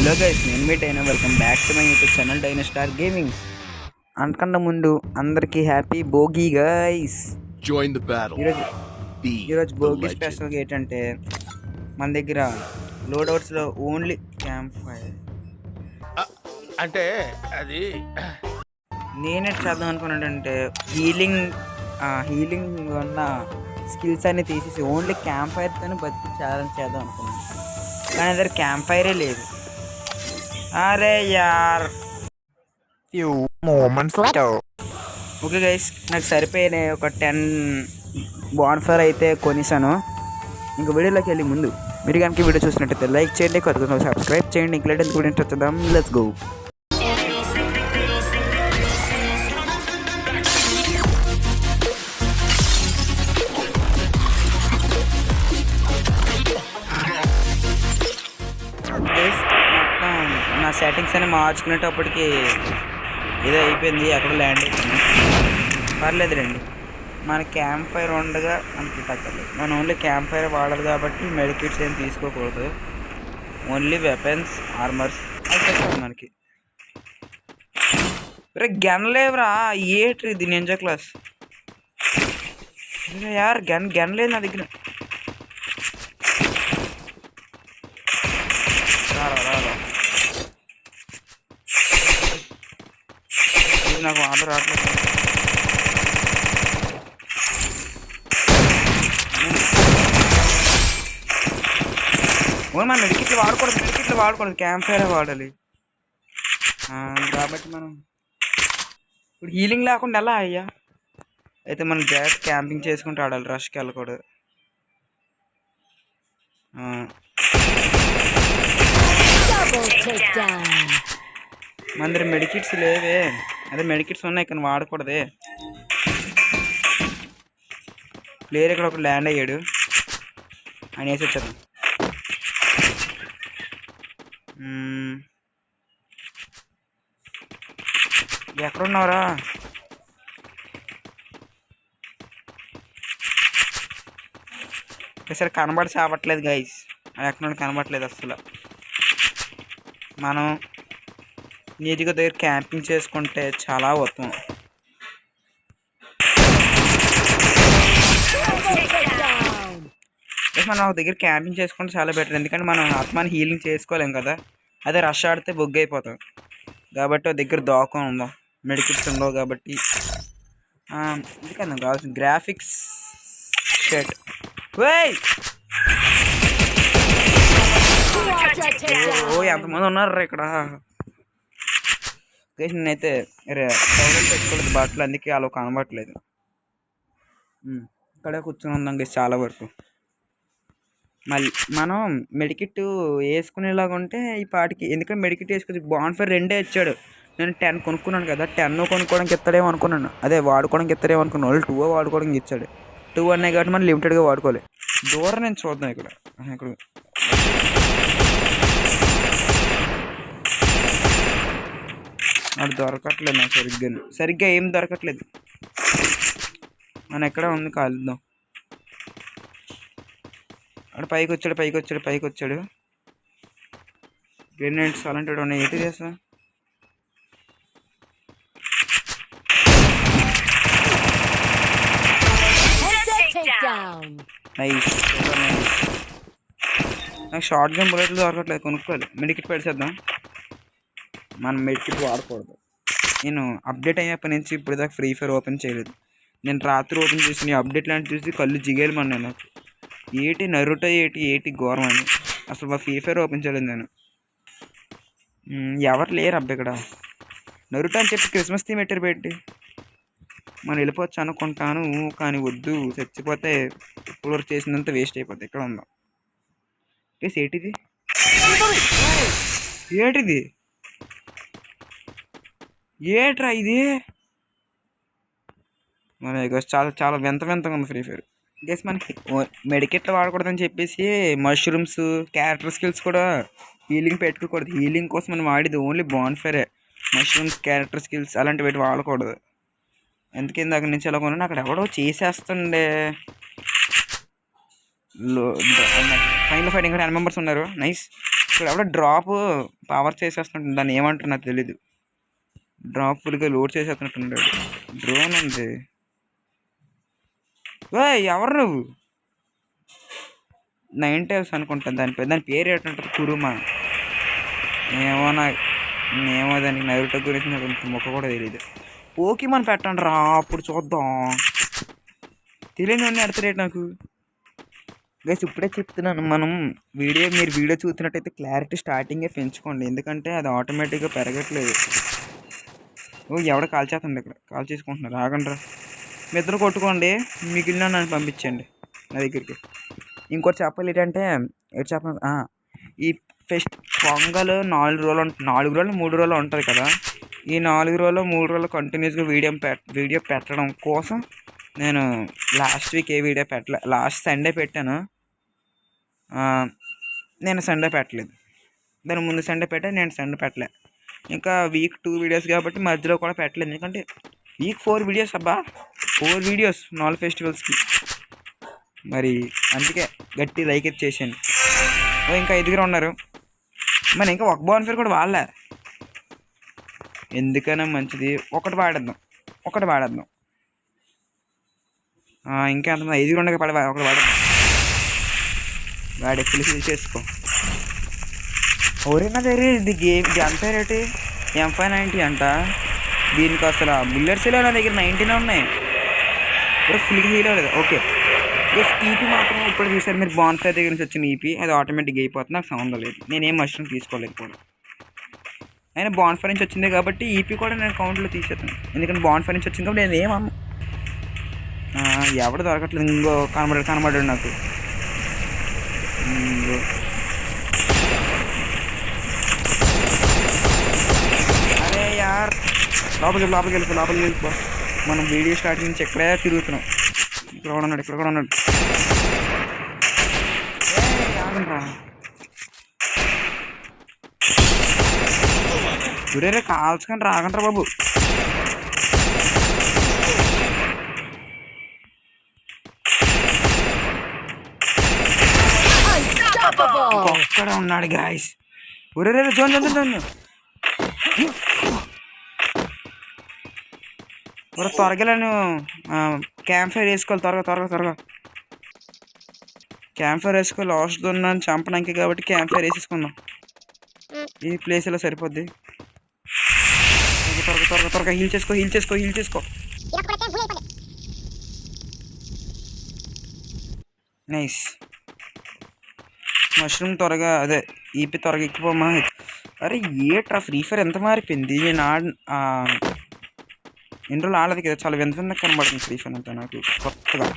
Hello guys, నేను మీ డైనా. Welcome back to my YouTube channel Dynostar gaming. అంతకన్నా ముందు అందరికీ హ్యాపీ భోగి గైస్. ఈరోజు భోగి స్పెషల్గా ఏంటంటే మన దగ్గర లోడౌట్స్లో ఓన్లీ క్యాంప్ ఫైర్. అంటే అది నేనే చేద్దాం అనుకున్నాడంటే హీలింగ్ ఉన్న స్కిల్స్ అన్ని తీసేసి ఓన్లీ క్యాంప్ ఫైర్తోనే బతికి ఛాలెంజ్ చేద్దాం అనుకున్నాను. కానీ దగ్గర క్యాంప్ ఫైరే లేదు. అరే యార్, few moments later. Okay guys, నాకు సరిపోయిన ఒక 10 బాన్ఫైర్ అయితే కొనిసాను. ఇంక వీడియోలోకి వెళ్ళి ముందు మీరు కనుక వీడియో చూసినట్టయితే లైక్ చేయండి, కొత్తగా సబ్స్క్రైబ్ చేయండి. ఇంక లేట్ వీడియో వచ్చేద్దాం. Let's go. నా సెట్టింగ్స్ అని మార్చుకునేటప్పటికి ఏదో అయిపోయింది, ఎక్కడ ల్యాండ్ అయిపోయింది. పర్లేదు రండి, మన క్యాంప్ ఫైర్ ఉండగా మనకి తగ్గలేదు. మనం ఓన్లీ క్యాంప్ ఫైర్ వాడాలి కాబట్టి మెడికిట్స్ ఏం తీసుకోకూడదు. ఓన్లీ వెపన్స్, ఆర్మర్స్ అది మనకి. రే గన్ లేవురా, ఏట్రీ ఇది నింజా క్లాస్. యార్ గన్ లేదు నా దగ్గర. నాకు ఆర్డర్ రావట్లేదు. మనం మెడికిట్లు వాడకూడదు, క్యాంప్ ఫైర్ వాడాలి. కాబట్టి మనం ఇప్పుడు హీలింగ్ లేకుండా ఎలా అయ్యా? అయితే మనం జాగ్రత్త క్యాంపింగ్ చేసుకుంటూ ఆడాలి, రష్కి వెళ్ళకూడదు. మన దగ్గర మెడికిట్స్ లేవే. అదే మెడికిట్స్ ఉన్నాయి కానీ వాడకూడదే. ప్లేయర్ ఇక్కడ ఒక ల్యాండ్ అయ్యాడు, ఆయన వేసి వచ్చారు. ఎక్కడున్నారా? సరే కనబడి చావట్లేదు గైస్, ఎక్కడ కనబడట్లేదు అసలు. మనం నీట్గా దగ్గర క్యాంపింగ్ చేసుకుంటే చాలా ఉత్తమం. మనం ఒక దగ్గర క్యాంపింగ్ చేసుకుంటే చాలా బెటర్, ఎందుకంటే మనం ఆత్మాన్ని హీలింగ్ చేసుకోలేం కదా. అదే రష్ ఆడితే బొగ్గు అయిపోతాం కాబట్టి ఒక దగ్గర దోకం ఉందాం. మెడికిట్స్ ఉండవు కాబట్టి. ఎందుకన్నా కావాల్సిన గ్రాఫిక్స్ షర్ట్. ఓ ఎంతమంది ఉన్నారు ఇక్కడ. నేనైతే సౌండ్ పెట్టుకోలేదు బాటిల్, అందుకే అలా కనబడట్లేదు. ఇక్కడే కూర్చొని ఉందాం గైస్ చాలా వరకు. మళ్ళీ మనం మెడికిట్ వేసుకునేలాగా ఉంటే ఈ పాటికి, ఎందుకంటే మెడికిట్ వేసుకుని బాన్ఫైర్ 2 ఇచ్చాడు. నేను 10 కొనుక్కున్నాను కదా, 10 కొనుక్కోవడానికి ఇస్తాడేమో అనుకున్నాను. అదే వాడుకోవడానికి ఇస్తాడేమో అనుకున్నాను. వాళ్ళు 2 వాడుకోవడానికి ఇచ్చాడు. 2 అన్నాయి కాబట్టి మనం లిమిటెడ్గా వాడుకోవాలి. దూరం నేను చూద్దాం ఇక్కడ అది దొరకట్లేదు నాకు సరిగ్గా ఏం దొరకట్లేదు. మనం ఎక్కడ ఉంది కాలుద్దాం. అక్కడ పైకి వచ్చాడు. గ్రెనేడ్స్ అలాంటి ఉన్నాయి. ఏంటి చేస్తా? నైస్. నాకు షార్ట్ గన్ బుల్లెట్లు దొరకట్లేదు, కొనుక్కోవాలి. మెడికిట్ పెడిసేద్దాం. మనం మెడికిట్ వాడకూడదు. నేను అప్డేట్ అయినప్పటి నుంచి ఇప్పుడు దాకా ఫ్రీ ఫైర్ ఓపెన్ చేయలేదు. నేను రాత్రి ఓపెన్ చేసి అప్డేట్ లాంటి చూసి కళ్ళు జిగేలు మన్నాను నాకు. ఏటి నరుటో ఏటి ఘోరం అని అసలు మా ఫ్రీ ఫైర్ ఓపెన్ చేయలేదు నేను. ఎవరు లేరు అబ్బాయి ఇక్కడ. నరుటో అని చెప్పి క్రిస్మస్ థీమ్ పెట్టి మనం వెళ్ళిపోవచ్చు అనుకుంటాను, కానీ వద్దు. చచ్చిపోతే ఇప్పుడు చేసినంత వేస్ట్ అయిపోతుంది. ఇక్కడ ఉందాం. ఏటిది ఏట్రా ఇది? మన చాలా చాలా వింతగా ఉంది ఫ్రీ ఫైర్. గేస్ మనకి మెడికెట్లు వాడకూడదని చెప్పేసి మష్రూమ్స్, క్యారెక్టర్ స్కిల్స్ కూడా హీలింగ్ పెట్టుకోకూడదు. హీలింగ్ కోసం మనం వాడేది ఓన్లీ బాన్ఫైరే. మష్రూమ్స్, క్యారెక్టర్ స్కిల్స్ అలాంటివి వాడకూడదు. ఎందుకు ఇందాక నుంచి ఎలా కొన్నాను, అక్కడ ఎవడో చేసేస్తుండే. ఫైనల్ ఫైటింగ్ 10 మెంబర్స్ ఉన్నారు. నైస్. ఇక్కడ ఎవడో డ్రాప్ పవర్ చేసేస్తున్నట్టు, దాన్ని ఏమంటారు నాకు తెలీదు. డ్రాప్ ఫుల్గా లోడ్ చేసేస్తున్నట్టున్నాడు. డ్రోన్ ఉంది. ఎవరు నువ్వు? 9 టైల్స్ అనుకుంటాను దాని పేరు ఏంటంటే కురుమా ఏమో. ఏమో దానికి నైరుట గురించి నాకు మొక్క కూడా తెలియదు. పోకీమాన్ పెట్టండి రా, అప్పుడు చూద్దాం. తెలియని అడతరేట్ నాకు. గైస్ ఇప్పుడే చెప్తున్నాను, మీరు వీడియో చూస్తున్నట్టయితే క్లారిటీ స్టార్టింగే పెంచుకోండి, ఎందుకంటే అది ఆటోమేటిక్గా పెరగట్లేదు. ఎవడ కాల్ చేస్తుంది ఇక్కడ, కాల్ చేసుకుంటున్నారు. ఆగండ్రా, మీ ఇద్దరు కొట్టుకోండి, మిగిలిన నన్ను పంపించండి నా దగ్గరికి. ఇంకోటి చెప్పాలి ఏంటంటే, ఈ పొంగల్ 4 రోజులు 3 రోజులు ఉంటుంది కదా. ఈ 4 రోజులు 3 రోజులు కంటిన్యూస్గా వీడియో పెట్టడం కోసం నేను లాస్ట్ వీక్ ఏ వీడియో పెట్టలే. లాస్ట్ సండే పెట్టాను, నేను సండే పెట్టలేదు. దాని ముందు సండే పెట్టాను, నేను సండే పెట్టలే. ఇంకా వీక్ 2 వీడియోస్ కాబట్టి మధ్యలో కూడా పెట్టలేదు, ఎందుకంటే వీక్ 4 వీడియోస్. అబ్బా 4 వీడియోస్ 4 ఫెస్టివల్స్కి. మరి అందుకే గట్టి లైక్ చేసాను. ఇంకా 5 ఉన్నారు. మరి ఇంకా ఒక బోన్ఫైర్ కూడా వాళ్ళే, ఎందుకైనా మంచిది. ఒకటి వాడేద్దాం. ఇంకా ఎంతమంది 5 ఉండగా ఒకటి వాడేద్దాం. వాడి ఫుల్ చేసుకో. ఎవరైనా సరే ఇది గేమ్ అంతా రేటు M590 అంట. దీనికి అసలు బుల్లెట్స్ నా దగ్గర 90 ఉన్నాయి, ఇప్పుడు ఫుల్గా హీల్ అవ్వలేదు. ఓకే, ఈపీ మాత్రం ఇప్పుడు చూసారు మీరు, బాన్ఫైర్ దగ్గర నుంచి వచ్చిన ఈపీ అది ఆటోమేటిక్గా అయిపోతుంది, నాకు సౌండ్ లేదు. నేనేం మష్రూమ్ తీసుకోలేదు కూడా, అయినా బాన్ఫైర్ నుంచి వచ్చింది కాబట్టి ఈపీ కూడా నేను కౌంట్లో తీసేస్తాను, ఎందుకంటే బాన్ఫైర్ నుంచి వచ్చింది కాబట్టి నేను ఏమన్నా. ఎవడు దొరకట్లేదు. ఇంకో కనబడాడు నాకు. అరే యార్, లోపలికి వెళ్ళిపో. మనం వీడియో స్టార్టింగ్ నుంచి ఎక్కడే తిరుగుతున్నాం. ఇక్కడ కూడా ఉన్నాడు. చూడరే కాల్చుకొని రాగంటారా బాబు. ఒక్కడే ఉన్నాడు గాయస్. ఒరే జోన్ త్వరగా నేను క్యాంప్ ఫైర్ వేసుకోవాలి. త్వరగా క్యాంప్ ఫైర్ వేసుకో. లాస్ట్ ఉన్నాను చంపడానికి కాబట్టి క్యాంప్ ఫైర్ వేసేసుకుందాం. ఈ ప్లేస్ ఇలా సరిపోద్ది. త్వరగా హీల్ చేసుకో. నైస్. మష్రూమ్ త్వరగా అదే ఈపీ త్వరగా ఎక్కిపోమా. అరే ఏట్రా ఫ్రీ ఫైర్ ఎంత మారిపోయింది. నేను ఎన్ని రోజులు ఆడదు కదా, చాలా వింత కనబడుతుంది ఫ్రీ ఫైర్ అంతా నాకు కొత్తగా.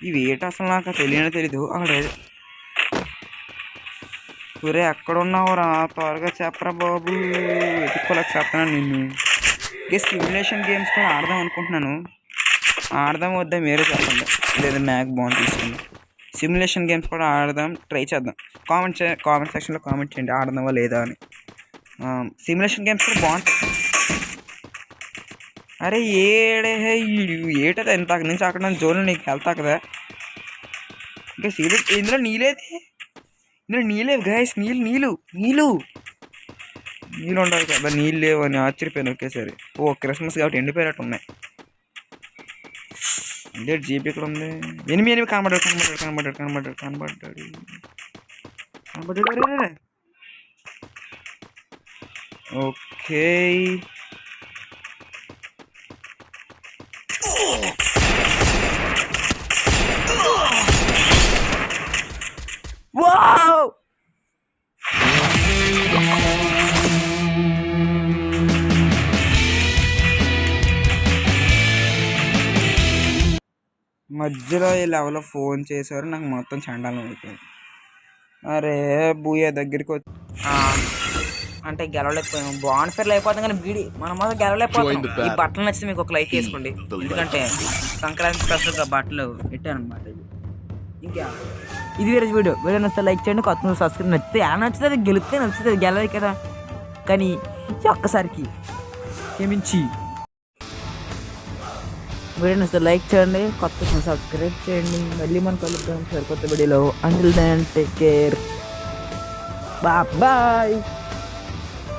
ఇవి ఏటా అసలు నాకు తెలీదు. అక్కడే ఒరే ఎక్కడ ఉన్నావురా, త్వరగా చెప్పరా బాబు, ఎత్తుకోలేక చెప్తాను నిన్ను. ఇంకా సిమ్యులేషన్ గేమ్స్ కూడా ఆడదాం అనుకుంటున్నాను. ఆడదాం వద్దా మీరే చెప్పండి, లేదా మ్యాక్ బాగుంది తీసుకుందాం. సిమ్యులేషన్ గేమ్స్ కూడా ఆడదాం, ట్రై చేద్దాం. కామెంట్ సెక్షన్లో కామెంట్ చేయండి ఆడదామా లేదా అని. సిమ్యులేషన్ గేమ్స్ కూడా బాగుంటాయి. అరే ఏటదా ఇంత అక్కడి నుంచి అక్కడ నుంచి జోన్లో నీకు వెళ్తా కదా. ఇంకా ఇందులో నీళ్ళేవు గాయస్. నీళ్ళు ఉండవు కదా, నీళ్ళు లేవు అని ఆశ్చర్యపోయాను ఒకేసారి. క్రిస్మస్ కాబట్టి ఎండిపోయినట్టు ఉన్నాయి. ఇదే జీపీ ఇక్కడ ఉంది. ఎనిమిది కనబడ్డాడు. ఓకే, వావ్ మధ్యలో ఈ లెవెల్లో ఫోన్ చేశారు, నాకు మొత్తం చండాలం అయిపోయింది. అరే బూయా దగ్గరికి వచ్చి అంటే గెలవలేకపోయాము. బాన్ఫైర్లు అయిపోతాం కానీ మనం మాత్రం గెలవలేకపోతాం. ఈ బట్టలు నచ్చితే మీకు ఒక లైక్ వేసుకోండి, ఎందుకంటే సంక్రాంతి స్పెషల్గా బట్టలు పెట్టాను అనమాట. ఇంకా ఇది వేరే వీడియో నచ్చితే లైక్ చేయండి, కొత్త సబ్స్క్రైబ్. నచ్చితే ఎలా నచ్చితే అది గెలిస్తే నచ్చితే గెలవాలి కదా, కానీ ఒక్కసారికి క్షమించి వీడియో నచ్చితే లైక్ చేయండి, కొత్త సబ్స్క్రైబ్ చేయండి. మళ్ళీ మనం కలుద్దాం సరికొత్త వీడియోలో. Until then take care. Bye